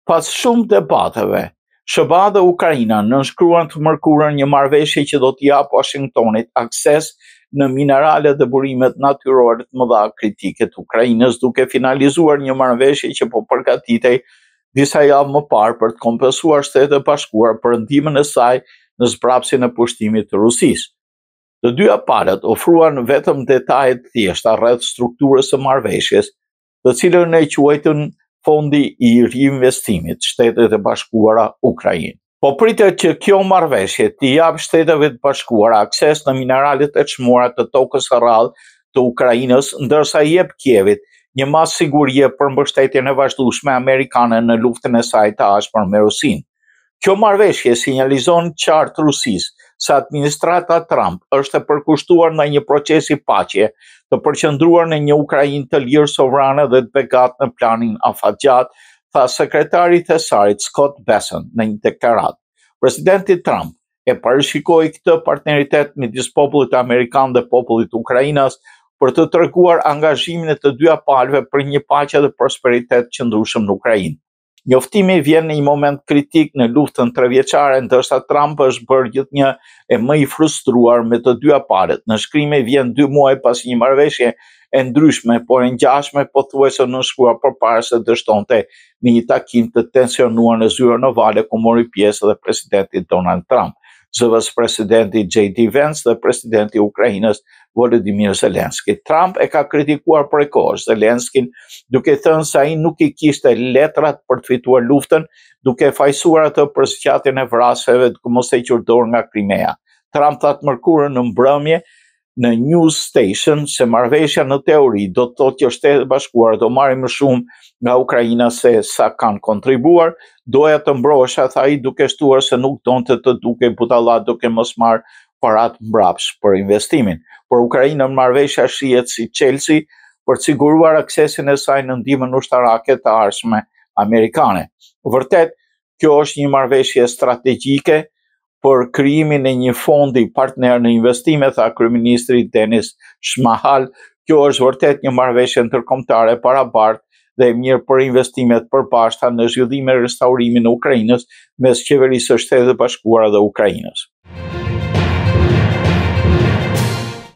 Pas shumë debateve, SBA dhe Ukraina nënshkruan të mërkurën një marrëveshje që do t'i japë Washingtonit akses në minerale dhe burimet natyrore të mëdha kritike të Ukrainës, duke finalizuar një marrëveshje që po përgatitej disa javë më parë për të kompensuar Shtetet e Bashkuara për ndihmën e saj në zbrapsin e pushtimit të Rusisë. Të dyja palët ofruan vetëm detajet thjeshta rreth strukturës së marrëveshjes, të cilën e quajtën Fondi i Riinvestimit Shtetet e Bashkuara Ukrainë. Po pritet që kjo marrëveshje t'i japë Shteteve të Bashkuara akses në mineralet e çmuara të tokës së rrallë të Ukrainës, ndërsa i jep Kievit një masë sigurie për mbështetjen e vazhdueshme amerikane në luftën e saj të ashpër me Rusinë. Kjo marrëveshje sinjalizon qartë Rusisë se administrata Trump është e përkushtuar në një procesi paqe të përqendruar në një Ukrainë të lirë sovrane dhe të begatë në planin afatgjat, tha sekretari i thesarit Scott Bessent në një deklaratë. Presidenti Trump e parashikoi këtë partneritet midis popullit amerikan dhe popullit të Ukrainës për të treguar angazhimin e të dyja palëve për një paqe dhe prosperitet qëndrueshëm në Ukrainë. Njoftimi vjen në një moment kritik në luftën 3 vjeçare, ndërsa Trump është bërë gjithnjë e më i frustruar me të dyja palët. Nënshkrimi vjen 2 muaj pas një marrëveshje e ndryshme, por e ngjashme pothuajse nënshkruar përpara se dështonte në një takim të tensionuar në zyrën ovale ku mori pjesë edhe presidenti Donald Trump, zëvës presidenti J.D. Vance dhe presidenti i Ukrainës Volodymyr Zelensky. Trump e ka kritikuar prej kohësh Zelenskin, duke thënë se ai nuk i kishte letrat për të fituar luftën, duke fajsuar atë për zgjatjen e vrasjeve të mos hequr dorë nga Crimea. Trump tha të mërkurën në mbrëmje në News Station se marrëveshja në teori do të thotë që Shtetet e Bashkuara do marrin më shumë nga Ukraina se sa kanë kontribuar. Doja të mbrohesha, tha ai, duke shtuar se nuk donte të dukej budalla duke mos marrë parat mbrapsh për investimin. Por Ukraina në marrëveshja shihet si Chelsea për të siguruar aksesin e saj në ndihmën ushtarake të ardhshme amerikane. Vërtet, kjo është një marrëveshje strategjike për krijimin e një fondi partner në investime, tha kryeministri Denis Shmyhal. Kjo është vërtet një marrëveshje ndërkombëtare barabartë dhe e mirë për investimet përbashkëta në zhvillimin e restaurimin e Ukrainës mes qeverisë së Shtetit të Bashkuara dhe Ukrainës.